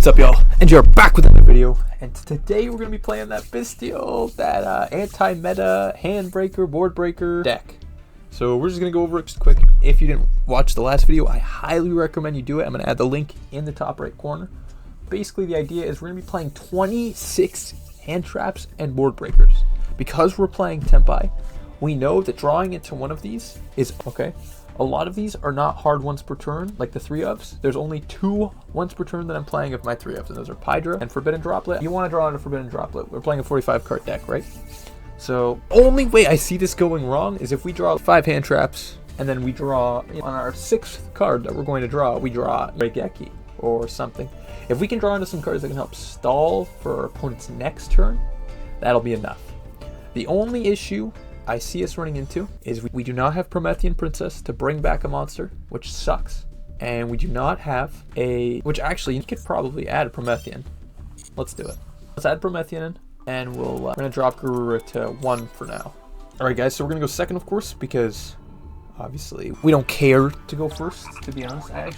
What's up, y'all? And you're back with another video, and today we're going to be playing that Bestial, that anti-meta, handbreaker, board breaker deck. So we're just going to go over it just quick. If you didn't watch the last video, I highly recommend you do it. I'm going to add the link in the top right corner. Basically, the idea is we're going to be playing 26 hand traps and board breakers. Because we're playing Tenpai, we know that drawing into one of these is okay. A lot of these are not hard once per turn, like the 3-ofs. There's only 2 once per turn that I'm playing of my 3-ofs, and those are Pydra and Forbidden Droplet. You want to draw on a Forbidden Droplet. We're playing a 45 card deck, right? So, only way I see this going wrong is if we draw 5 hand traps, and then we draw, on our 6th card that we're going to draw, we draw Regeki or something. If we can draw into some cards that can help stall for our opponent's next turn, that'll be enough. The only issue I see us running into is we do not have Promethean Princess to bring back a monster, which sucks. And we do not have a, which actually you could probably add a Promethean. Let's do it. Let's add Promethean in, and we're gonna drop Garura to 1 for now. All right, guys, so we're gonna go second, of course, because obviously we don't care to go first, to be honest. I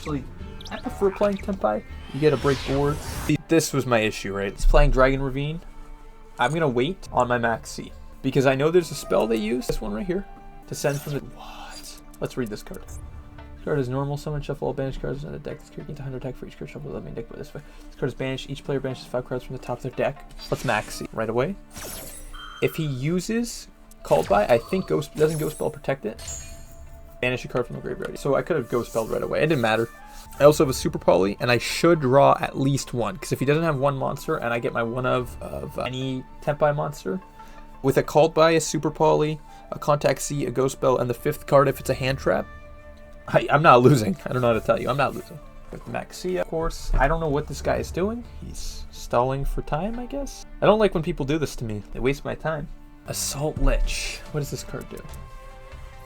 prefer playing Tenpai. You get to break boards. This was my issue, right? It's playing Dragon Ravine. I'm gonna wait on my max C. Because I know there's a spell they use, this one right here, to send from the... What? Let's read this card. This card is normal. Summon, shuffle all banished cards in the deck. This card gains 100 attack for each card shuffle. Let me deck by this way. This card is banished. Each player banishes 5 cards from the top of their deck. Let's max C right away. If he uses Called By, I think doesn't Ghost Spell protect it? Banish a card from the graveyard. So I could have Ghost Spelled right away. It didn't matter. I also have a Super Poly, and I should draw at least 1. Because if he doesn't have 1 monster, and I get my 1 of any Tenpai monster, with a Called By, a Super Poly, a Contact C, a Ghost Spell, and the 5th card if it's a hand trap, I'm not losing. I don't know how to tell you. I'm not losing. With Max C, of course. I don't know what this guy is doing. He's stalling for time, I guess. I don't like when people do this to me. They waste my time. Assault Lich. What does this card do?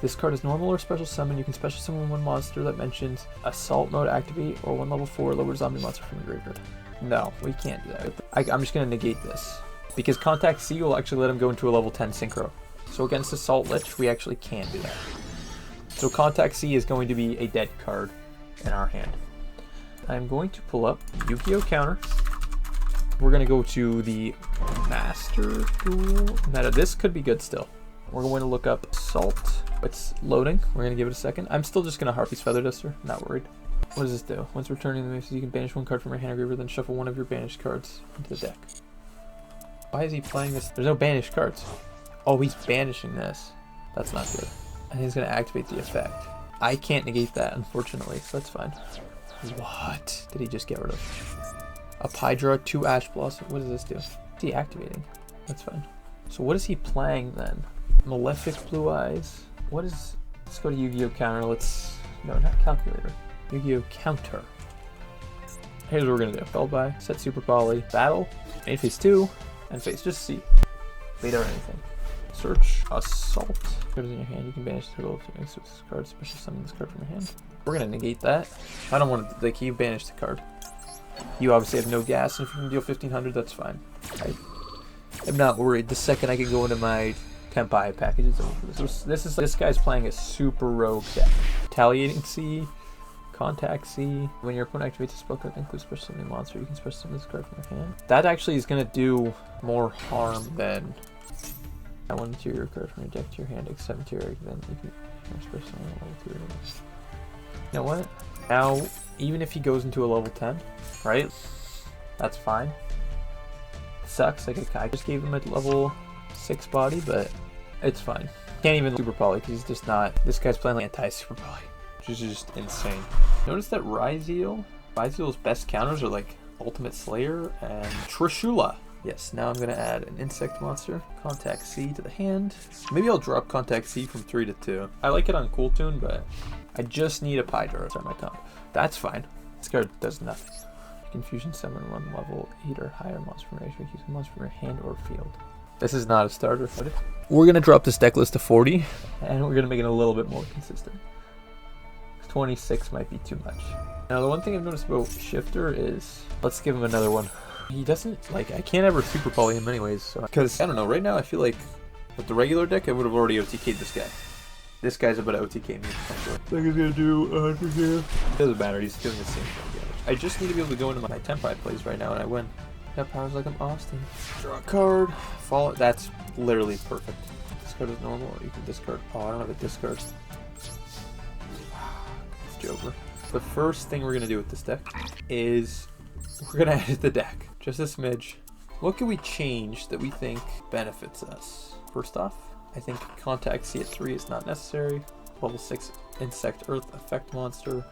This card is normal or special summon. You can special summon 1 monster that mentions Assault Mode activate or 1 level 4 lower zombie monster from the graveyard. No, we can't do that. I'm just going to negate this. Because Contact C will actually let him go into a level 10 Synchro. So against Assault Lich, we actually can't do that. So Contact C is going to be a dead card in our hand. I'm going to pull up Yu-Gi-Oh! Counter. We're going to go to the Master Duel meta. This could be good still. We're going to look up Assault. It's loading. We're going to give it a second. I'm still just going to Harpy's Feather Duster. Not worried. What does this do? Once returning the mix, you can banish 1 card from your hand or graveyard, then shuffle 1 of your banished cards into the deck. Why is he playing this? There's no banished cards. Oh, he's banishing this. That's not good. I think he's going to activate the effect. I can't negate that, unfortunately, so that's fine. What did he just get rid of? A Pydra, 2 Ash Blossom. What does this do? Is he activating? That's fine. So what is he playing then? Malefic Blue Eyes. What is... Let's go to Yu-Gi-Oh! Counter. No, not Calculator. Yu-Gi-Oh! Counter. Here's what we're going to do. Called By, set Super Poly, battle, main phase 2, and face just C. Beta or anything. Search Assault. Cards in your hand. You can banish the total to mix with this card. Special summon this card from your hand. We're gonna negate that. I don't want to. Like, you banished the card. You obviously have no gas, and if you can deal 1500, that's fine. I'm not worried. The second I can go into my Tenpai package, it's over for this. This guy's playing a super rogue deck. Retaliating C. Contact C. When your opponent activates a spell card that includes special summoning monster, you can special summon this card from your hand. That actually is going to do more harm than that 1 interior card from your deck to your hand, except interior, then you can special summon a level 3. You know what? Now, even if he goes into a level 10, right? That's fine. It sucks. Like, I just gave him a level 6 body, but it's fine. Can't even Super Poly because he's just not. This guy's playing like anti-Super Poly, which is just insane. Notice that Ryzeal's best counters are like Ultimate Slayer and Trishula. Yes, now I'm going to add an insect monster, Contact C to the hand. Maybe I'll drop Contact C from 3 to 2. I like it on Cool Tune, but I just need a Pydra to start my comp. That's fine. This card does nothing. Confusion summon 1 level 8 or higher monster from your use a monster from your hand or field. This is not a starter. We're going to drop this deck list to 40, and we're going to make it a little bit more consistent. 26 might be too much. Now the one thing I've noticed about Shifter is, let's give him another one. He doesn't, like, I can't ever Super Poly him anyways, so, because, I don't know, right now I feel like with the regular deck I would have already OTK'd this guy. This guy's about to OTK me potentially. I think he's gonna do 100 here. Doesn't matter, he's doing the same thing. I just need to be able to go into my Tenpai plays right now and I win. That powers like I'm Austin. Draw a card. Follow. That's literally perfect. Discard is normal. You can discard. Oh, I don't have a discard. It's Joker. The first thing we're gonna do with this deck is we're gonna edit the deck. Just a smidge. What can we change that we think benefits us? First off, I think Contact C at 3 is not necessary. Level 6 Insect Earth Effect Monster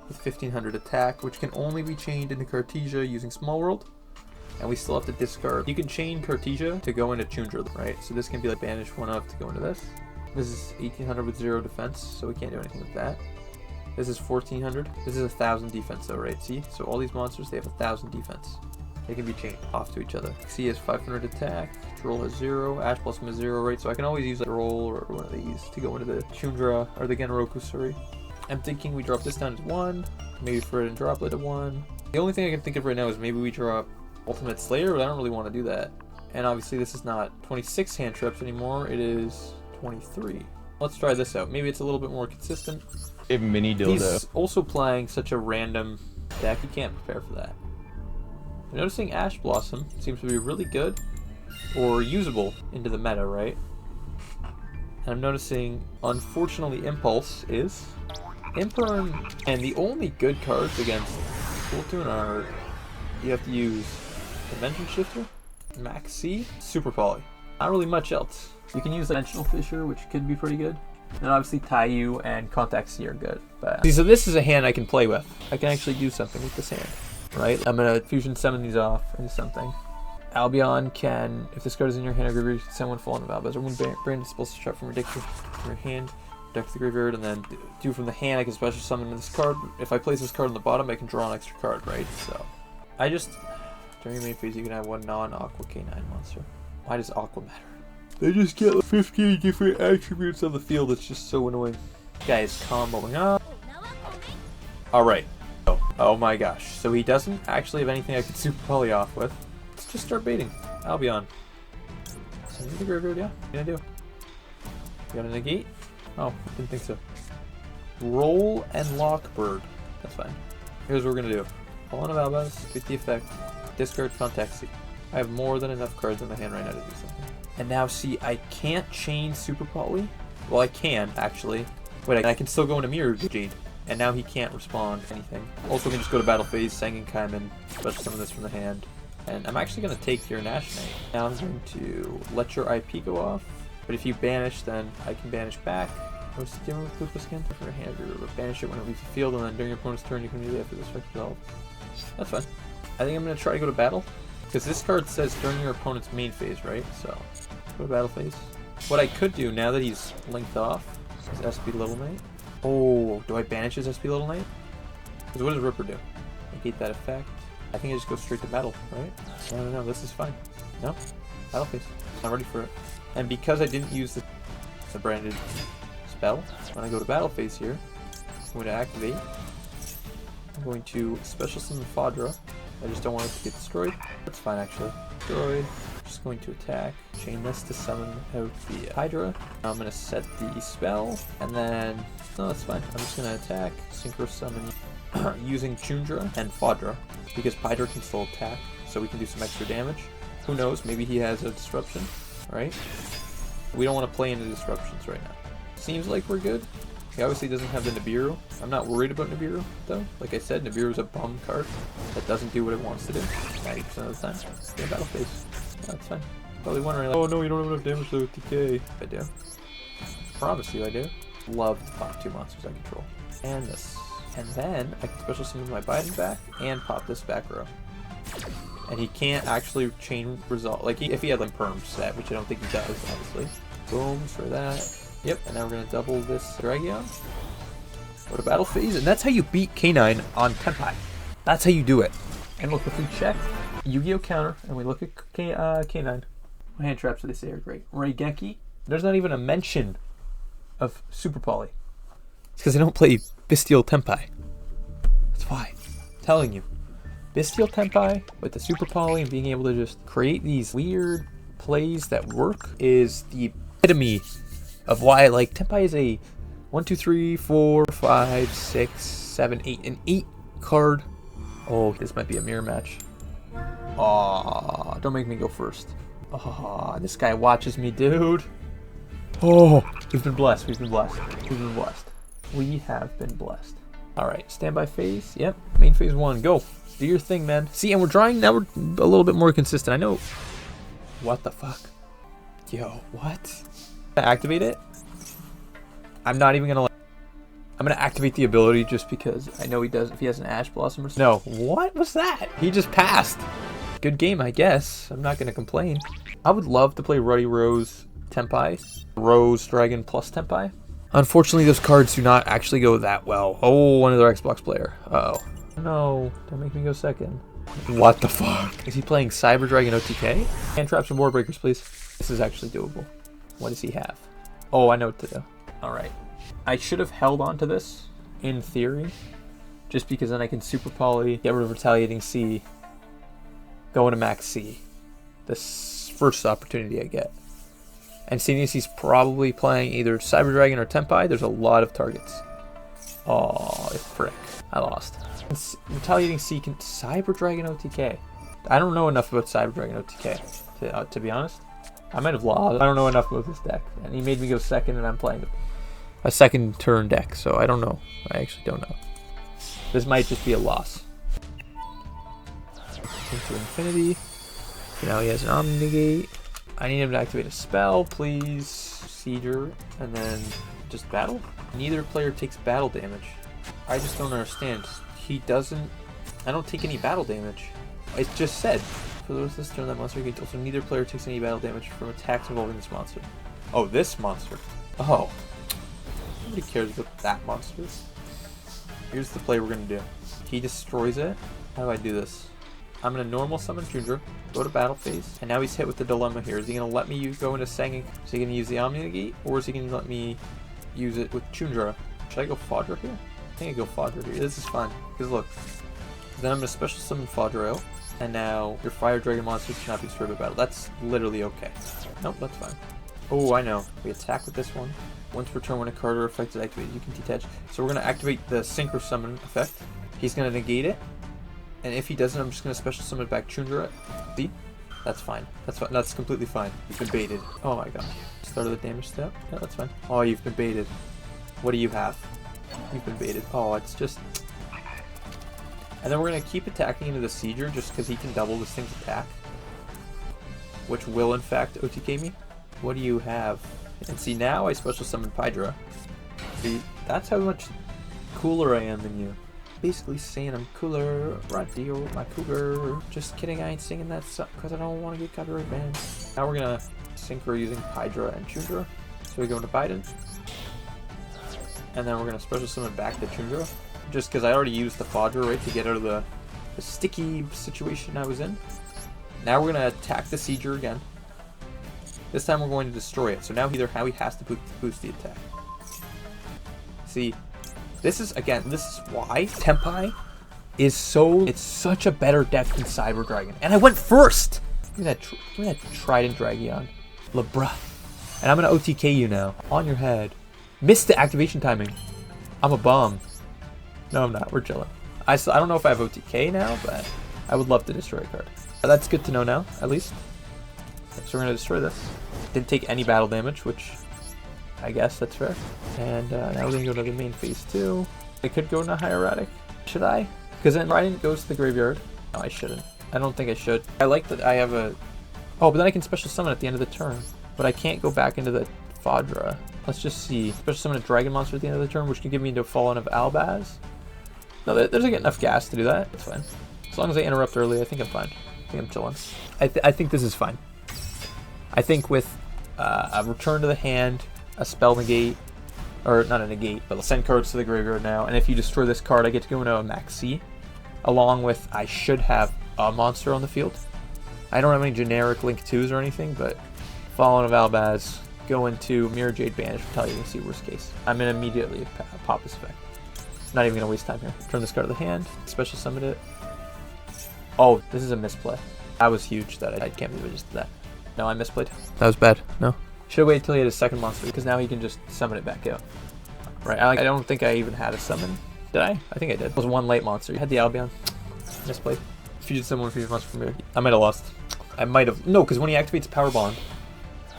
with 1500 attack, which can only be chained into Cartesia using Small World. And we still have to discard. You can chain Cartesia to go into Chundra, right? So this can be like banish one of to go into this. This is 1800 with 0 defense, so we can't do anything with that. This is 1400. This is 1000 defense though, right? See? So all these monsters, they have 1000 defense. They can be chained off to each other. C has 500 attack, Troll has 0, Ash Blossom has 0, right? So I can always use like Troll or one of these to go into the Chundra, or the Genroku, sorry. I'm thinking we drop this down to 1, maybe for it and drop it to 1. The only thing I can think of right now is maybe we drop Ultimate Slayer, but I don't really want to do that. And obviously this is not 26 hand traps anymore, it is 23. Let's try this out. Maybe it's a little bit more consistent. A mini dildo. He's also playing such a random deck, you can't prepare for that. I'm noticing Ash Blossom seems to be really good or usable into the meta, right? And I'm noticing, unfortunately, Impulse is Imperm, and the only good cards against Kultun are you have to use Dimension Shifter, Max C, Super Poly. Not really much else. You can use Dimensional Fissure, which could be pretty good. And obviously Taiyu and Contact C are good. But see, so this is a hand I can play with. I can actually do something with this hand, right? I'm gonna Fusion Summon these off into something. Albion can, if this card is in your hand or graveyard, send one Fallen of Albaz or one branded spell shot from your hand, deck to the graveyard, and then do from the hand I can special summon this card. If I place this card on the bottom, I can draw an extra card, right? So I just, during your main phase, you can have one non-Aqua K9 monster. Why does Aqua matter? They just get 15 different attributes on the field. It's just so annoying. Guy is comboing up. Alright. Oh my gosh. So he doesn't actually have anything I could Super Poly off with. Let's just start baiting. Albion. Send me to the graveyard, yeah. What can I do? You got a negate? Oh, didn't think so. Roll and lock bird. That's fine. Here's what we're gonna do. Fallen of Albaz, get the effect. Discard Contact C. I have more than enough cards in my hand right now to do something. And now see, I can't chain Super Poly. Well, I can, actually. Wait, I can still go into Mirror Gene. And now he can't respond to anything. Also, can just go to battle phase, Sangenkaimen, special summon this from the hand. And I'm actually going to take your Nash Knight. Now I'm going to let your IP go off. But if you banish, then I can banish back. What's the deal with Lupus again? For a hand, or banish it when it leaves the field, and then during your opponent's turn, you can immediately after this effect resolve. That's fine. I think I'm going to try to go to battle. Because this card says during your opponent's main phase, right? So, go to battle phase. What I could do, now that he's linked off, is SP Little Knight. Oh, do I banish his SP Little Knight? Because what does Ripper do? Negate that effect. I think I just go straight to battle, right? No, this is fine. No? Battle phase. I'm ready for it. And because I didn't use the branded spell, when I go to battle phase here, I'm going to activate. I'm going to special summon Fadra. I just don't want it to get destroyed. That's fine, actually. Destroyed. Just going to attack. Chain this to summon out the Hydra. Now I'm going to set the spell, and then... No, that's fine. I'm just going to attack. Synchro summon using Chundra and Fadra, because Hydra can still attack, so we can do some extra damage. Who knows? Maybe he has a disruption, right? We don't want to play into disruptions right now. Seems like we're good. He obviously doesn't have the Nibiru. I'm not worried about Nibiru, though. Like I said, Nibiru is a bum card that doesn't do what it wants to do 90% of the time. Yeah, battle phase. Yeah, that's fine. Probably wondering, like, oh no, you don't have enough damage to TK. I do. Promise you I do. Love to pop 2 monsters I control. And this. And then I can special summon my Biden back and pop this back row. And he can't actually chain result. Like, if he had like perm set, which I don't think he does, obviously. Boom, for that. Yep, and now we're going to double this Dragion. Go to battle phase, and that's how you beat K9 on Tenpai. That's how you do it. And look, if we check Yu-Gi-Oh! Counter, and we look at K9, what hand traps do they say are great? Raigeki, there's not even a mention of Super Poly. It's because they don't play Bestial Tenpai. That's why. I'm telling you. Bestial Tenpai with the Super Poly and being able to just create these weird plays that work is the epitome of why, like, Tenpai is a 1, 2, 3, 4, 5, 6, 7, 8, an 8 card Oh, this might be a mirror match. Aw, don't make me go first. Aw, this guy watches me, dude. Oh, we've been blessed. We've been blessed. We've been blessed. We have been blessed. All right, standby phase. Yep, main phase 1. Go. Do your thing, man. See, and we're drawing now. We're a little bit more consistent. I know. What the fuck? Yo, what? Activate it? I'm not even gonna. I'm gonna activate the ability just because I know he does. If he has an Ash Blossom or something. No. What was that? He just passed. Good game, I guess. I'm not gonna complain. I would love to play Ruddy Rose Tenpai. Rose Dragon plus Tenpai. Unfortunately, those cards do not actually go that well. Oh, one other Xbox player. Uh-oh. No, don't make me go second. What the fuck? Is he playing Cyber Dragon OTK? Hand traps and board breakers, please. This is actually doable. What does he have? Oh, I know what to do. All right. I should have held on to this, in theory, just because then I can Super Poly, get rid of Retaliating C, go into Max C. This first opportunity I get. And seeing as he's probably playing either Cyber Dragon or Tenpai, there's a lot of targets. Oh, frick. I lost. Retaliating C can Cyber Dragon OTK. I don't know enough about Cyber Dragon OTK, to be honest. I might have lost. I don't know enough about this deck. And he made me go second, and I'm playing a second turn deck, so I don't know. I actually don't know. This might just be a loss. Into infinity. Now he has an Omnigate. I need him to activate a spell, please. Seizure, and then just battle. Neither player takes battle damage. I just don't understand. He doesn't. I don't take any battle damage. It just said. For those this turn, that monster gains. Also, neither player takes any battle damage from attacks involving this monster. Oh, this monster. Oh. Nobody cares about that monster. Here's the play we're gonna do. He destroys it. How do I do this? I'm gonna normal summon Chundra, go to battle phase, and now he's hit with the dilemma here. Is he gonna let me go into Sanging? Is he gonna use the Omni Negate, or is he gonna let me use it with Chundra? Should I go Fodra here? I think I go Fodra here. This is fine. Because look, then I'm gonna special summon Fodra out, and now your Fire Dragon monsters cannot be destroyed by battle. That's literally okay. Nope, that's fine. Oh, I know. We attack with this one. Once per turn, when a card or effect is activated, you can detach. So we're gonna activate the Synchro Summon effect. He's gonna negate it. And if he doesn't, I'm just going to special summon back Chundra. See? That's fine. That's fine. That's completely fine. You've been baited. Oh my god. Start of the damage step. Yeah, that's fine. Oh, you've been baited. What do you have? You've been baited. Oh, it's just... And then we're going to keep attacking into the Seizure just because he can double this thing's attack. Which will, in fact, OTK me. What do you have? And see, now I special summon Pydra. See, that's how much cooler I am than you. Basically saying I'm cooler, right deal with my cougar. Just kidding, I ain't singing that song because I don't want to get copyright banned. Now we're gonna synchro using Pydra and Chundra. So we go into Biden. And then we're gonna special summon back to Chundra. Just because I already used the Fodra, right, to get out of the sticky situation I was in. Now we're gonna attack the Seizure again. This time we're going to destroy it. So now either how he has to boost the attack. See? This is, again, this is why Tenpai is it's such a better deck than Cyber Dragon. And I went first! Give me that Trident Dragon. Lebra. And I'm going to OTK you now. On your head. Missed the activation timing. I'm a bum. No, I'm not. We're chilling. I don't know if I have OTK now, but I would love to destroy a card. That's good to know now, at least. So we're going to destroy this. Didn't take any battle damage, which... I guess that's fair. And now we're going to go to the main phase 2. I could go into Hieratic. Should I? Because then Trident goes to the graveyard. No, I shouldn't. I don't think I should. I like that I have a... Oh, but then I can special summon at the end of the turn. But I can't go back into the Fodra. Let's just see. Special summon a Dragon Monster at the end of the turn, which can give me into Fallen of Albaz. No, there's like enough gas to do that. It's fine. As long as I interrupt early, I think I'm fine. I think I'm chilling. I think this is fine. I think with a return to the hand... a spell negate, or not a negate, but I'll send cards to the graveyard now, and if you destroy this card, I get to go into a Max C, along with, I should have a monster on the field. I don't have any generic Link 2s or anything, but Fallen of Albaz, go into Mirror Jade Banish, Retaliating C, worst case. I'm going to immediately pop this effect. Not even going to waste time here. Turn this card to the hand, special summon it. Oh, this is a misplay. That was huge, that I can't believe I just did that. No, I misplayed. That was bad. No. Should have waited till he had his second monster, because now he can just summon it back out. Right, I don't think I even had a summon. Did I? I think I did. It was one late monster. You had the Albion. Misplayed. Fusion someone fusion monster from here. I might have lost. I might have. No, because when he activates a power bond,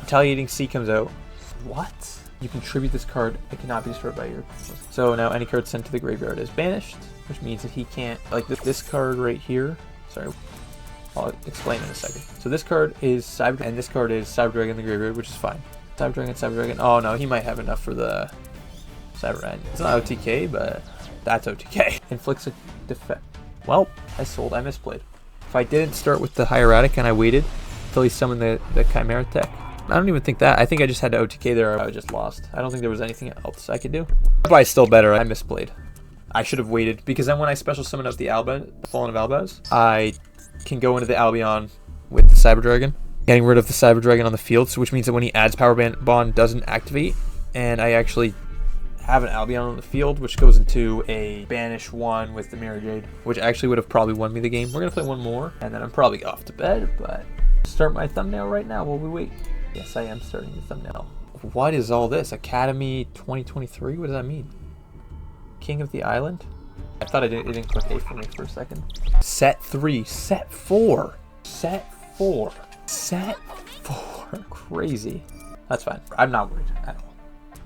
Retaliating Sea comes out. What? You contribute this card. It cannot be destroyed by your. So now any card sent to the graveyard is banished, which means that he can't. Like this card right here. Sorry. I'll explain in a second. So this card is Cyber, and this card is Cyber Dragon in the graveyard, which is fine. Cyber Dragon. Oh no, he might have enough for the Cyber Dragon. It's not OTK, but that's OTK. Inflicts a defect. Well, I sold. I misplayed. If I didn't start with the Hieratic and I waited until he summoned the Chimera tech, I don't even think that. I think I just had to OTK there. I just lost. I don't think there was anything else I could do. But still better. I misplayed. I should have waited because then when I special summon out the Fallen of Albaz, I can go into the Albion with the Cyber Dragon, getting rid of the Cyber Dragon on the field, so which means that when he adds Power Bond doesn't activate, and I actually have an Albion on the field, which goes into a banish one with the Mirror Jade, which actually would have probably won me the game. We're gonna play one more, and then I'm probably off to bed, but start my thumbnail right now while we wait. Yes, I am starting the thumbnail. What is all this? Academy 2023? What does that mean? King of the Island? I thought it didn't click A for me for a second. Set 3, set 4, set 4, set 4. Crazy. That's fine. I'm not worried at all.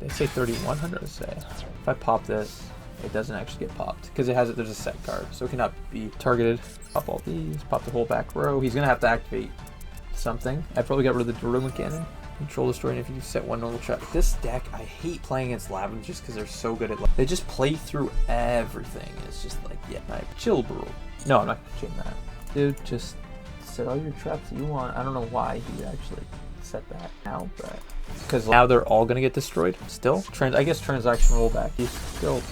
They say 3,100 to say. If I pop this, it doesn't actually get popped because there's a set card, so it cannot be targeted. Pop all these, pop the whole back row. He's gonna have to activate something. I probably got rid of the Doruma Cannon. Control destroy, and if you set one normal trap. This deck, I hate playing against Lavin just because they're so good at. They just play through everything. It's just like, yeah, chill, bro. No, I'm not gonna change that. Dude, just set all your traps that you want. I don't know why he actually set that now, but because now they're all gonna get destroyed. Still, I guess transaction rollback. You still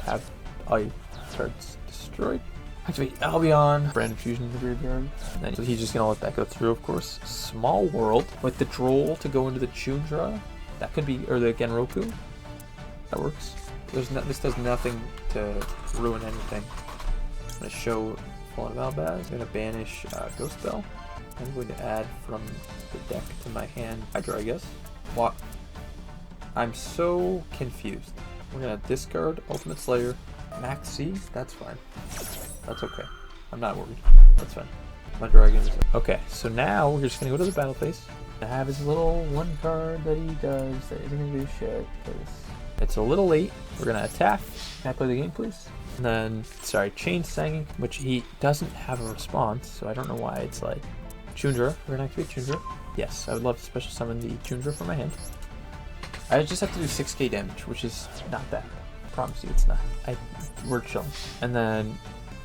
have all your cards destroyed. Activate Albion, Branded Fusion in the graveyard. And then he's just gonna let that go through, of course. Small World with the Droll to go into the Chundra. That could be, or the Genroku. That works. This does nothing to ruin anything. I'm gonna show Fallen of Albaz. I'm gonna banish Ghost Bell. I'm going to add from the deck to my hand Hydra, I guess. What? I'm so confused. We're gonna discard Ultimate Slayer. Max C? That's fine. That's okay. I'm not worried. That's fine. My dragon is okay. So now we're just gonna go to the battle phase. I have his little one card that he does that isn't gonna do shit because it's a little late. We're gonna attack. Can I play the game, please? And then, sorry, Chain Sanging, which he doesn't have a response, so I don't know why it's like Chundra. We're gonna activate Chundra. Yes, I would love to special summon the Chundra from my hand. I just have to do 6k damage, which is not bad. I promise you, it's not. We're chilling. And then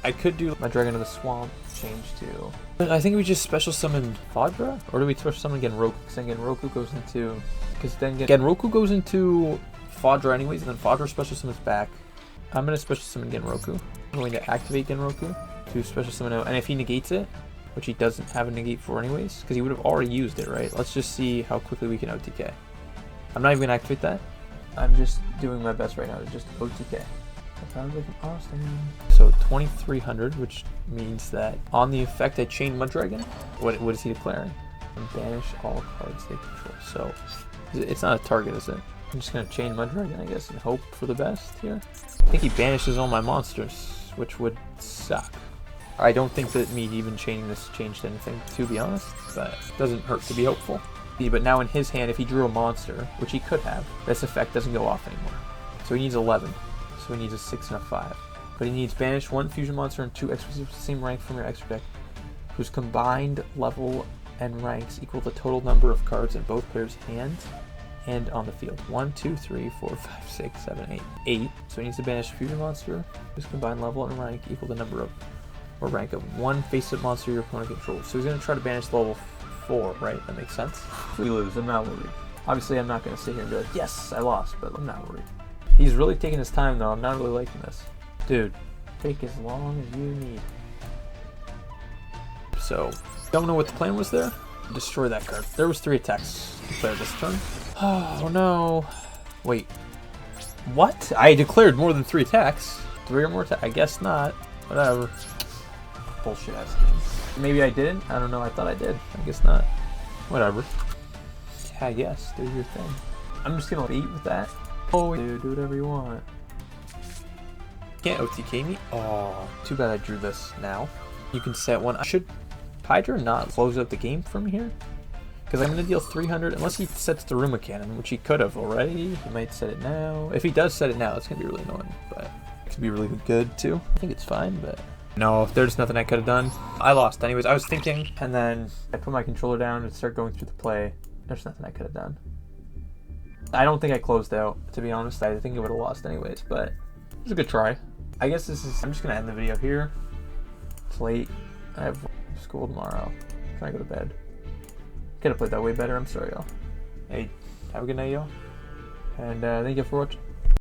I could do my Dragon of the Swamp, change to. I think we just special summon Fadra, or do we special summon Genroku? Because then Genroku goes into. Because then Genroku goes into Fadra anyways, and then Fadra special summons back. I'm gonna special summon Genroku. I'm going to activate Genroku to special summon out, and if he negates it, which he doesn't have a negate for anyways, because he would have already used it, right? Let's just see how quickly we can OTK. I'm not even gonna activate that. I'm just doing my best right now to just OTK. Sounds like an awesome. So 2,300, which means that on the effect I chain Mudragon. What is he declaring? And banish all cards they control. So it's not a target, is it? I'm just gonna chain Mudragon, I guess, and hope for the best here. I think he banishes all my monsters, which would suck. I don't think that me even chaining this changed anything, to be honest, but it doesn't hurt to be hopeful. But now in his hand, if he drew a monster, which he could have, this effect doesn't go off anymore. So he needs 11. So he needs a 6 and a 5. But he needs banish 1 fusion monster and 2 extras of the same rank from your extra deck, whose combined level and ranks equal the total number of cards in both players' hands and on the field. 1, 2, 3, 4, 5, 6, 7, 8. 8. So he needs to banish fusion monster, whose combined level and rank equal the number of, or rank of 1 face-up monster your opponent controls. So he's going to try to banish level 4, right? That makes sense. If we lose, I'm not worried. Obviously, I'm not going to sit here and be like, yes, I lost, but I'm not worried. He's really taking his time, though. I'm not really liking this. Dude, take as long as you need. So, don't know what the plan was there. Destroy that card. There was 3 attacks declared this turn. Oh, no. Wait. What? I declared more than 3 attacks. 3 or more attacks? I guess not. Whatever. Bullshit ass game. Maybe I didn't? I don't know. I thought I did. I guess not. Whatever. Yeah, yes. Do your thing. I'm just gonna eat with that. Oh, dude, do whatever you want. Can't OTK me? Oh, too bad I drew this now. You can set one. Should Hydra not close out the game from here? Because I'm going to deal 300, unless he sets the Ruma Cannon, which he could have already. He might set it now. If he does set it now, it's going to be really annoying, but it could be really good too. I think it's fine, but no, there's nothing I could have done. I lost anyways. I was thinking, and then I put my controller down and start going through the play. There's nothing I could have done. I don't think I closed out, to be honest. I think I would have lost anyways, but it was a good try. I guess I'm just going to end the video here. It's late. I have school tomorrow. I'm trying to go to bed. Could have played that way better. I'm sorry, y'all. Hey, have a good night, y'all. And thank you for watching.